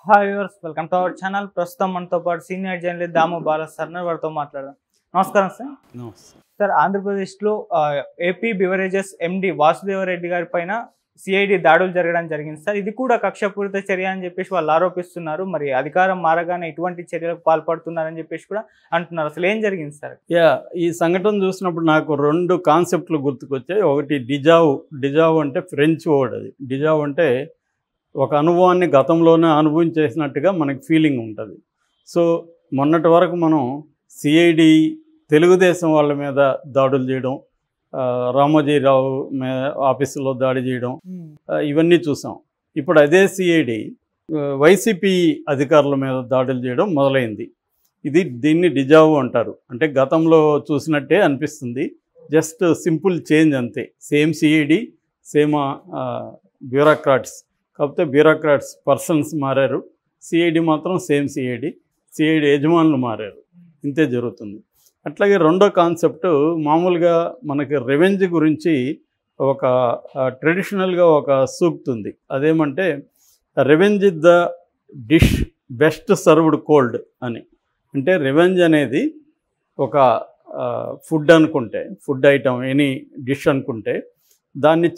Hi viewers, welcome to our channel. ప్రస్తుతం మనతో పాటు సీనియర్ జర్నలిస్ట్ దాము బాల సార్ వారితో మాట్లాడదాం. నమస్కారం సార్. సార్, ఆంధ్రప్రదేశ్లో ఏపీ బివరేజెస్ ఎండి వాసుదేవరెడ్డి గారి పైన సిఐడి దాడులు జరగడం జరిగింది సార్. ఇది కూడా కక్షపూరిత చర్య అని చెప్పేసి వాళ్ళు ఆరోపిస్తున్నారు. మరి అధికారం మారగానే ఇటువంటి చర్యలకు పాల్పడుతున్నారని చెప్పేసి కూడా అంటున్నారు. అసలు ఏం జరిగింది సార్? ఈ సంఘటన చూసినప్పుడు నాకు రెండు కాన్సెప్ట్లు గుర్తుకొచ్చాయి. ఒకటి డిజావ్ అంటే ఫ్రెంచ్ వర్డ్. అది డిజావ్ అంటే ఒక అనుభవాన్ని గతంలోనే అనుభవించేసినట్టుగా మనకి ఫీలింగ్ ఉంటుంది. సో మొన్నటి వరకు మనం సిఐడి తెలుగుదేశం వాళ్ళ మీద దాడులు చేయడం, రామోజీరావు ఆఫీసులో దాడి చేయడం, ఇవన్నీ చూసాం. ఇప్పుడు అదే సిఐడి వైసీపీ అధికారుల మీద దాడులు చేయడం మొదలైంది. దీన్ని డిజావు అంటారు. అంటే గతంలో చూసినట్టే అనిపిస్తుంది. జస్ట్ సింపుల్ చేంజ్ అంతే. Same CID, same bureaucrats. కాకపోతే బ్యూరోక్రాట్స్ పర్సన్స్ మారారు, సిఐడి మాత్రం సేమ్ సిఐడి యజమానులు మారారు. ఇంతే జరుగుతుంది. అట్లాగే రెండో కాన్సెప్ట్, మామూలుగా మనకి రెవెంజ్ గురించి ఒక ట్రెడిషనల్గా ఒక సూక్తి ఉంది. అదేమంటే revenge is the dish best served cold అని. అంటే రెవెంజ్ అనేది ఒక ఫుడ్ అనుకుంటే, ఫుడ్ ఐటమ్, ఎనీ డిష్ అనుకుంటే దాన్ని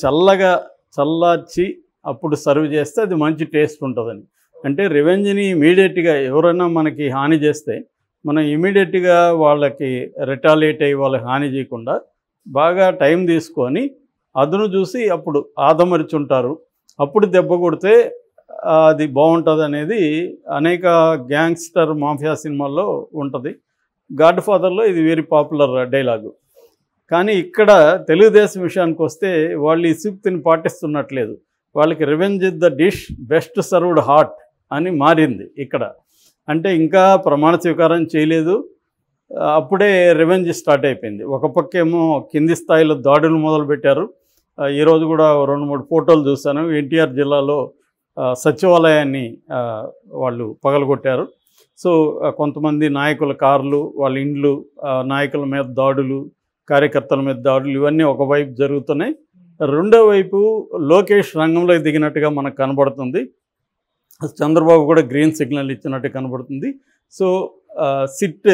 చల్లార్చి అప్పుడు సర్వ్ చేస్తే అది మంచి టేస్ట్ ఉంటుందని. అంటే రివెంజ్ని ఇమీడియట్గా ఎవరైనా మనకి హాని చేస్తే మనం ఇమీడియట్గా వాళ్ళకి రిటాలియేట్ అయ్యి వాళ్ళకి హాని చేయకుండా బాగా టైం తీసుకొని అదును చూసి అప్పుడు ఆదమరిచుంటారు. అప్పుడు దెబ్బ కొడితే అది బాగుంటుంది అనేది అనేక గ్యాంగ్స్టర్ మాఫియా సినిమాల్లో ఉంటుంది. గాడ్ ఫాదర్లో ఇది వెరీ పాపులర్ డైలాగు. కానీ ఇక్కడ తెలుగుదేశం విషయానికి వస్తే వాళ్ళు ఈ సూక్తిని పాటిస్తున్నట్లేదు. వాళ్ళకి revenge is the dish best served hot అని మారింది ఇక్కడ. అంటే ఇంకా ప్రమాణ స్వీకారం చేయలేదు, అప్పుడే రివెంజ్ స్టార్ట్ అయిపోయింది. ఒక పక్కేమో కింది స్థాయిలో దాడులు మొదలుపెట్టారు. ఈరోజు కూడా 2-3 ఫోటోలు చూశాను. ఎన్టీఆర్ జిల్లాలో సచివాలయాన్ని వాళ్ళు పగలగొట్టారు. సో కొంతమంది నాయకుల కార్లు, వాళ్ళ ఇండ్లు, నాయకుల మీద దాడులు, కార్యకర్తల మీద దాడులు, ఇవన్నీ ఒకవైపు జరుగుతున్నాయి. రెండో వైపు లోకేష్ రంగంలోకి దిగినట్టుగా మనకు కనబడుతుంది. చంద్రబాబు కూడా గ్రీన్ సిగ్నల్ ఇచ్చినట్టు కనబడుతుంది. సో సిట్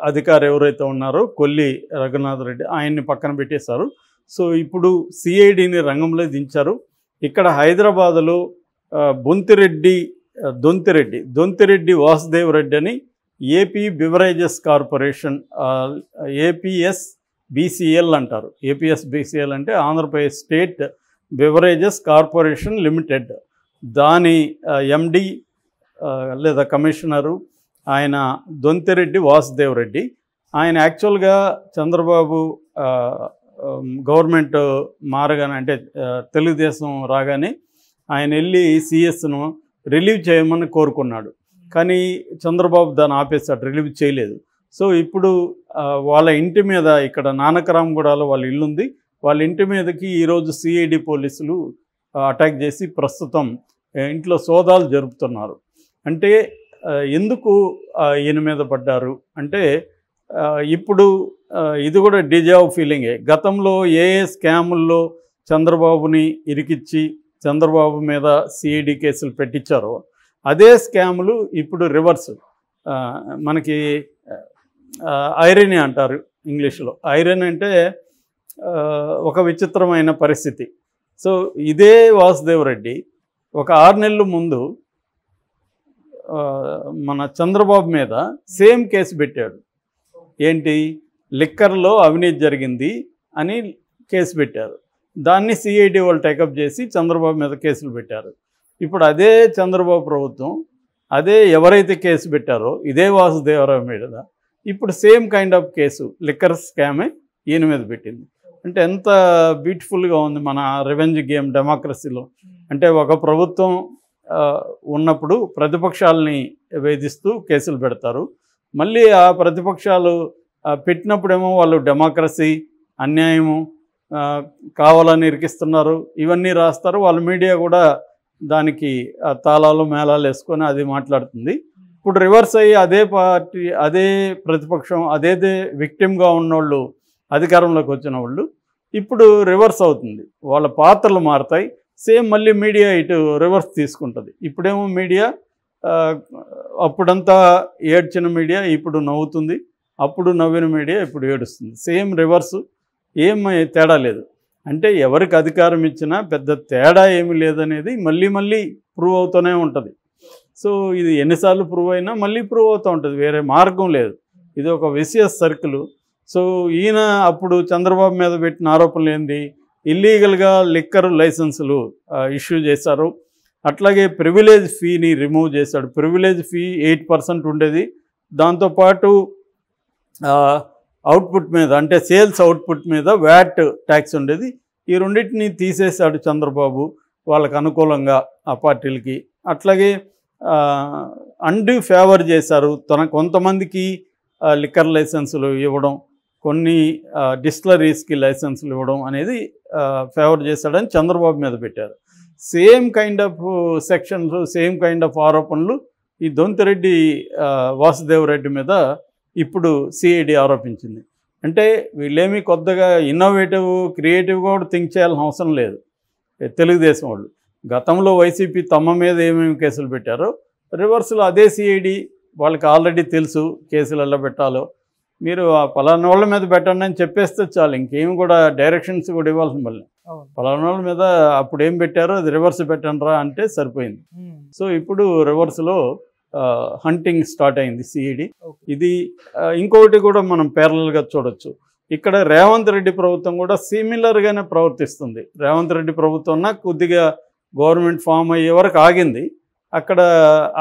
అధికారి ఎవరైతే ఉన్నారో కొల్లి రఘునాథ్ రెడ్డి, ఆయన్ని పక్కన పెట్టేశారు. సో ఇప్పుడు సిఐడిని రంగంలో దించారు. ఇక్కడ హైదరాబాదులో దొంతిరెడ్డి వాసుదేవరెడ్డి అని ఏపీ బివరేజెస్ కార్పొరేషన్, ఏపీఎస్బిసిఎల్ అంటారు. ఏపీఎస్బిసిఎల్ అంటే Andhra Pradesh state beverages corporation limited. దాని ఎండి లేదా కమిషనరు ఆయన దొంతిరెడ్డి వాసుదేవరెడ్డి. ఆయన యాక్చువల్గా చంద్రబాబు గవర్నమెంట్ మారగానే, అంటే తెలుగుదేశం రాగానే ఆయన వెళ్ళి సిఎస్ను రిలీవ్ చేయమని కోరుకున్నాడు. కానీ చంద్రబాబు దాన్ని ఆపేశాడు, రిలీవ్ చేయలేదు. సో ఇప్పుడు వాళ్ళ ఇంటి మీద, ఇక్కడ నానకరాంగూడలో వాళ్ళ ఇల్లు ఉంది, వాళ్ళ ఇంటి మీదకి ఈరోజు సిఐడి పోలీసులు అటాక్ చేసి ప్రస్తుతం ఇంట్లో సోదాలు జరుపుతున్నారు. అంటే ఎందుకు ఈయన మీద పడ్డారు అంటే ఇప్పుడు ఇది కూడా డిజావ్ ఫీలింగే. గతంలో ఏ స్కాముల్లో చంద్రబాబుని ఇరికిచ్చి చంద్రబాబు మీద సిఐడి కేసులు పెట్టించారో అదే స్కాములు ఇప్పుడు రివర్స్. మనకి ఐరనీ అంటారు ఇంగ్లీష్లో. ఐరనీ అంటే ఒక విచిత్రమైన పరిస్థితి. సో ఇదే వాసుదేవరెడ్డి ఒక 6 నెలల ముందు మన చంద్రబాబు మీద సేమ్ కేసు పెట్టాడు. ఏంటి, లిక్కర్లో అవినీతి జరిగింది అని కేసు పెట్టారు. దాన్ని సిఐడి వాళ్ళు టేకప్ చేసి చంద్రబాబు మీద కేసులు పెట్టారు. ఇప్పుడు అదే చంద్రబాబు ప్రభుత్వం అదే ఎవరైతే కేసు పెట్టారో ఇదే వాసుదేవరావు మీద ఇప్పుడు same kind of case, liquor స్కామే ఈయన మీద పెట్టింది. అంటే ఎంత బ్యూటిఫుల్గా ఉంది మన రివెంజ్ గేమ్ డెమోక్రసీలో. అంటే ఒక ప్రభుత్వం ఉన్నప్పుడు ప్రతిపక్షాలని వేధిస్తూ కేసులు పెడతారు. మళ్ళీ ఆ ప్రతిపక్షాలు పెట్టినప్పుడేమో వాళ్ళు డెమోక్రసీ, అన్యాయము, కావాలని ఇరికిస్తున్నారు, ఇవన్నీ రాస్తారు. వాళ్ళ మీడియా కూడా దానికి తాళాలు మేళాలు వేసుకొని అది మాట్లాడుతుంది. ఇప్పుడు రివర్స్ అయ్యి అదే పార్టీ, అదే ప్రతిపక్షం, అదే విక్టిమ్గా ఉన్నోళ్ళు అధికారంలోకి వచ్చిన వాళ్ళు ఇప్పుడు రివర్స్ అవుతుంది. వాళ్ళ పాత్రలు మారుతాయి. సేమ్ మళ్ళీ మీడియా ఇటు రివర్స్ తీసుకుంటుంది. ఇప్పుడేమో మీడియా అప్పుడంతా ఏడ్చిన మీడియా ఇప్పుడు నవ్వుతుంది, అప్పుడు నవ్విన మీడియా ఇప్పుడు ఏడుస్తుంది. సేమ్ రివర్సు, ఏం తేడా లేదు. అంటే ఎవరికి అధికారం ఇచ్చినా పెద్ద తేడా ఏమీ లేదనేది మళ్ళీ మళ్ళీ ప్రూవ్ అవుతూనే ఉంటుంది. సో ఇది ఎన్నిసార్లు ప్రూవ్ అయినా మళ్ళీ ప్రూవ్ అవుతూ ఉంటుంది, వేరే మార్గం లేదు. ఇది ఒక విసియస్ సర్కిల్. సో ఈయన అప్పుడు చంద్రబాబు మీద పెట్టిన ఆరోపణలు ఏంటి, ఇల్లీగల్గా లిక్కర్ లైసెన్సులు ఇష్యూ చేశారు, అట్లాగే ప్రివిలేజ్ ఫీని రిమూవ్ చేశాడు. ప్రివిలేజ్ ఫీ 8% ఉండేది, దాంతోపాటు అవుట్పుట్ మీద అంటే సేల్స్ అవుట్పుట్ మీద వ్యాట్ ట్యాక్స్ ఉండేది. ఈ రెండింటిని తీసేశాడు చంద్రబాబు వాళ్ళకు అనుకూలంగా ఆ పార్టీలకి. అట్లాగే అండ్యూ ఫేవర్ చేశారు, కొంతమందికి లిక్కర్ లైసెన్సులు ఇవ్వడం, కొన్ని డిస్టిలరీస్కి లైసెన్సులు ఇవ్వడం అనేది ఫేవర్ చేశాడని చంద్రబాబు మీద పెట్టారు. సేమ్ కైండ్ ఆఫ్ సెక్షన్లు, సేమ్ కైండ్ ఆఫ్ ఆరోపణలు ఈ దొంతిరెడ్డి వాసుదేవరెడ్డి మీద ఇప్పుడు సిఐడి ఆరోపించింది. అంటే వీళ్ళేమీ కొత్తగా ఇన్నోవేటివ్ క్రియేటివ్గా కూడా థింక్ చేయాల్సిన అవసరం లేదు. తెలుగుదేశం వాళ్ళు గతంలో వైసీపీ తమ మీద ఏమేమి కేసులు పెట్టారో రివర్స్లో అదే సిఐడి వాళ్ళకి ఆల్రెడీ తెలుసు కేసులు ఎలా పెట్టాలో. మీరు ఆ పలానా వాళ్ళ మీద పెట్టండి అని చెప్పేస్తే చాలు, ఇంకేమి కూడా డైరెక్షన్స్ కూడా ఇవ్వాల్సిన మళ్ళీ పలానా వాళ్ళ మీద అప్పుడు ఏం పెట్టారో అది రివర్స్ పెట్టండి రా అంటే సరిపోయింది. సో ఇప్పుడు రివర్స్లో హంటింగ్ స్టార్ట్ అయింది సిఐడి. ఇది ఇంకొకటి కూడా మనం ప్యారలల్గా చూడొచ్చు. ఇక్కడ రేవంత్ రెడ్డి ప్రభుత్వం కూడా సిమిలర్గానే ప్రవర్తిస్తుంది. రేవంత్ రెడ్డి ప్రభుత్వం కొద్దిగా గవర్నమెంట్ ఫామ్ అయ్యే వరకు ఆగింది, అక్కడ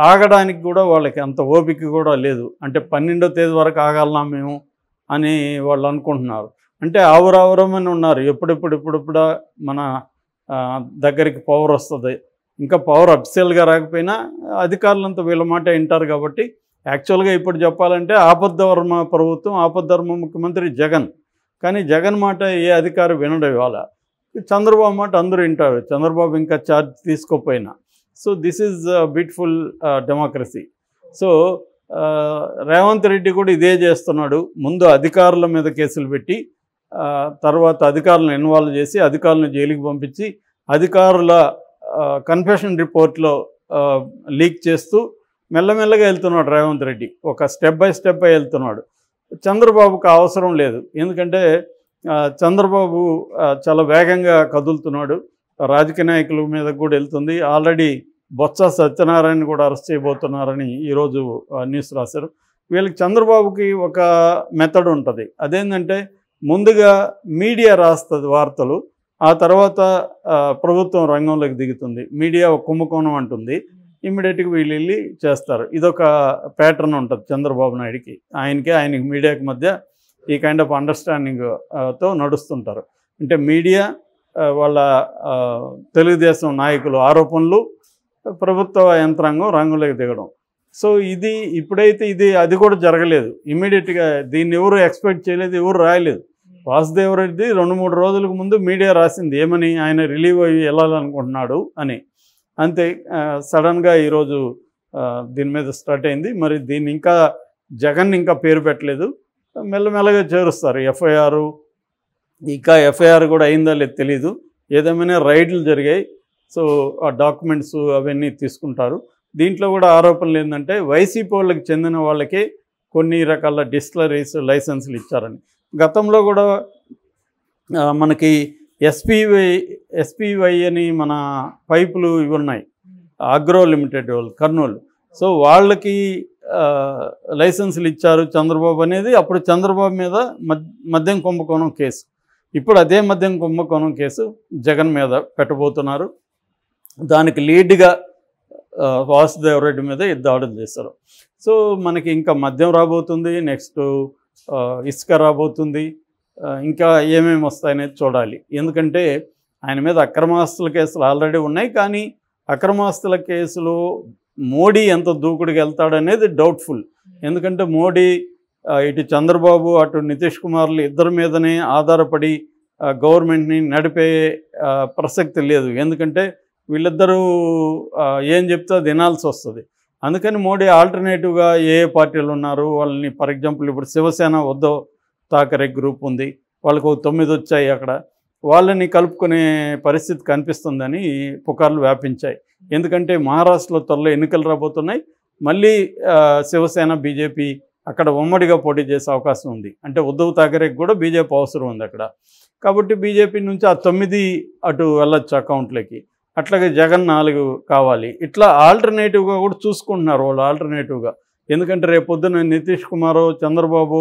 ఆగడానికి కూడా వాళ్ళకి అంత ఓపిక కూడా లేదు. అంటే 12వ తేదీ వరకు ఆగాలన్నా మేము అని వాళ్ళు అనుకుంటున్నారు. అంటే ఆవురావురమని ఉన్నారు, ఎప్పుడెప్పుడు మన దగ్గరికి పవర్ వస్తుంది. ఇంకా పవర్ అఫిషియల్గా రాకపోయినా అధికారులంతా వీళ్ళ మాట వింటారు. కాబట్టి యాక్చువల్గా ఇప్పుడు చెప్పాలంటే ఆపద్ధర్మ ప్రభుత్వం, ఆపద్ధర్మ ముఖ్యమంత్రి జగన్. కానీ జగన్ మాట ఏ అధికారి వినడం ఇవాళ. చంద్రబాబు మాట అందరూ వింటారు, చంద్రబాబు ఇంకా ఛార్జ్ తీసుకోకపోయినా. So this is beautiful democracy. So Revanth Reddy కూడా ఇదే చేస్తున్నాడు. ముందు అధికారుల మీద కేసులు పెట్టి తర్వాత అధికారులను ఇన్వాల్వ్ చేసి అధికారులను జైలుకి పంపించి అధికారుల కన్ఫెషన్ రిపోర్ట్లో లీక్ చేస్తూ మెల్లమెల్లగా వెళ్తున్నాడు రేవంత్ రెడ్డి. ఒక స్టెప్ బై స్టెప్ వెళ్తున్నాడు. చంద్రబాబుకు అవసరం లేదు, ఎందుకంటే చంద్రబాబు చాలా వేగంగా కదులుతున్నాడు. రాజకీయ నాయకుల మీద కూడా వెళ్తుంది. ఆల్రెడీ బొత్స సత్యనారాయణ కూడా అరెస్ట్ చేయబోతున్నారని ఈరోజు న్యూస్ రాశారు. వీళ్ళకి చంద్రబాబుకి ఒక మెథడ్ ఉంటుంది, అదేంటంటే ముందుగా మీడియా రాస్తుంది వార్తలు, ఆ తర్వాత ప్రభుత్వం రంగంలోకి దిగుతుంది. మీడియా ఒక కుంభకోణం అంటుంది, ఇమ్మీడియట్గా వీళ్ళు వెళ్ళి చేస్తారు. ఇదొక ప్యాటర్న్ ఉంటుంది చంద్రబాబు నాయుడికి, ఆయనకి మీడియాకి మధ్య ఈ కైండ్ ఆఫ్ అండర్స్టాండింగ్తో నడుస్తుంటారు. అంటే మీడియా వాళ్ళ తెలుగుదేశం నాయకులు ఆరోపణలు, ప్రభుత్వ యంత్రాంగం రంగంలోకి దిగడం. సో ఇప్పుడైతే అది కూడా జరగలేదు. ఇమ్మీడియట్గా దీన్ని ఎవరు ఎక్స్పెక్ట్ చేయలేదు, ఎవరు రాయలేదు. వాసుదేవరెడ్డి 2-3 రోజులకు ముందు మీడియా రాసింది ఏమని, ఆయన రిలీవ్ అయ్యి వెళ్ళాలనుకుంటున్నాడు అని. అంతే సడన్గా ఈరోజు దీని మీద స్టార్ట్ అయింది. మరి దీన్ని ఇంకా జగన్ ఇంకా పేరు పెట్టలేదు, మెల్లమెల్లగా చేరుస్తారు. ఎఫ్ఐఆర్ కూడా అయిందా లేదు తెలీదు. ఏదేమైనా రైడ్లు జరిగాయి. సో ఆ డాక్యుమెంట్స్ అవన్నీ తీసుకుంటారు. దీంట్లో కూడా ఆరోపణలు ఏంటంటే వైసీపీ వాళ్ళకి చెందిన వాళ్ళకే కొన్ని రకాల డిస్టిలరీస్ లైసెన్సులు ఇచ్చారని. గతంలో కూడా మనకి ఎస్పీవై అని మన పైపులు ఇవి ఉన్నాయి, అగ్రో లిమిటెడ్ వాళ్ళు కర్నూలు. సో వాళ్ళకి లైసెన్సులు ఇచ్చారు చంద్రబాబు అనేది అప్పుడు చంద్రబాబు మీద మద్యం కుంభకోణం కేసు. ఇప్పుడు అదే మద్యం కుంభకోణం కేసు జగన్ మీద పెట్టబోతున్నారు. దానికి లీడ్గా వాసుదేవరెడ్డి మీద దాడులు చేస్తారు. సో మనకి ఇంకా మద్యం రాబోతుంది, నెక్స్ట్ ఇసుక రాబోతుంది, ఇంకా ఏమేమి వస్తాయనేది చూడాలి. ఎందుకంటే ఆయన మీద అక్రమాస్తుల కేసులు ఆల్రెడీ ఉన్నాయి, కానీ అక్రమాస్తుల కేసులు మోడీ ఎంత దూకుడికి వెళ్తాడనేది డౌట్ఫుల్. ఎందుకంటే మోడీ ఇటు చంద్రబాబు అటు నితీష్ కుమార్లు ఇద్దరి మీదనే ఆధారపడి గవర్నమెంట్ని నడిపే ప్రసక్తి లేదు. ఎందుకంటే వీళ్ళిద్దరూ ఏం చెప్తే వినాల్సి వస్తుంది. అందుకని మోడీ ఆల్టర్నేటివ్గా ఏ పార్టీలు ఉన్నారు వాళ్ళని, ఫర్ ఎగ్జాంపుల్ ఇప్పుడు శివసేన ఉద్ధవ్ ఠాకరే గ్రూప్ ఉంది, వాళ్ళకు 9 వచ్చాయి అక్కడ. వాళ్ళని కలుపుకునే పరిస్థితి కనిపిస్తుందని పుకార్లు వ్యాపించాయి. ఎందుకంటే మహారాష్ట్రలో త్వరలో ఎన్నికలు రాబోతున్నాయి. మళ్ళీ శివసేన బీజేపీ అక్కడ ఉమ్మడిగా పోటీ చేసే అవకాశం ఉంది. అంటే ఉద్ధవ్ ఠాకరేకి కూడా బీజేపీ అవసరం ఉంది అక్కడ. కాబట్టి బీజేపీ నుంచి ఆ 9 అటు వెళ్ళొచ్చు అకౌంట్లకి. అట్లాగే జగన్ 4 కావాలి. ఇట్లా ఆల్టర్నేటివ్గా కూడా చూసుకుంటున్నారు వాళ్ళు ఆల్టర్నేటివ్గా. ఎందుకంటే రేపు పొద్దున్న నితీష్ కుమార్, చంద్రబాబు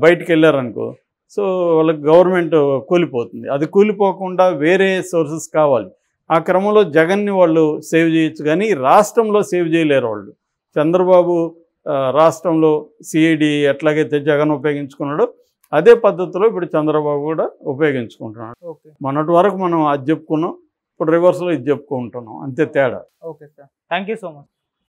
బయటికి వెళ్ళారనుకో, సో వాళ్ళకి గవర్నమెంట్ కూలిపోతుంది. అది కూలిపోకుండా వేరే సోర్సెస్ కావాలి. ఆ క్రమంలో జగన్ని వాళ్ళు సేవ్ చేయొచ్చు, కానీ రాష్ట్రంలో సేవ్ చేయలేరు వాళ్ళు. చంద్రబాబు రాష్ట్రంలో సిఐడి ఎట్లాగైతే జగన్ ఉపయోగించుకున్నాడో అదే పద్ధతిలో ఇప్పుడు చంద్రబాబు కూడా ఉపయోగించుకుంటున్నాడు. ఓకే. మొన్నటి వరకు మనం అది చెప్పుకున్నాం, ఇప్పుడు రివర్స్లో ఇది చెప్పుకుంటున్నాం, అంతే తేడా. Okay sir, thank you so much.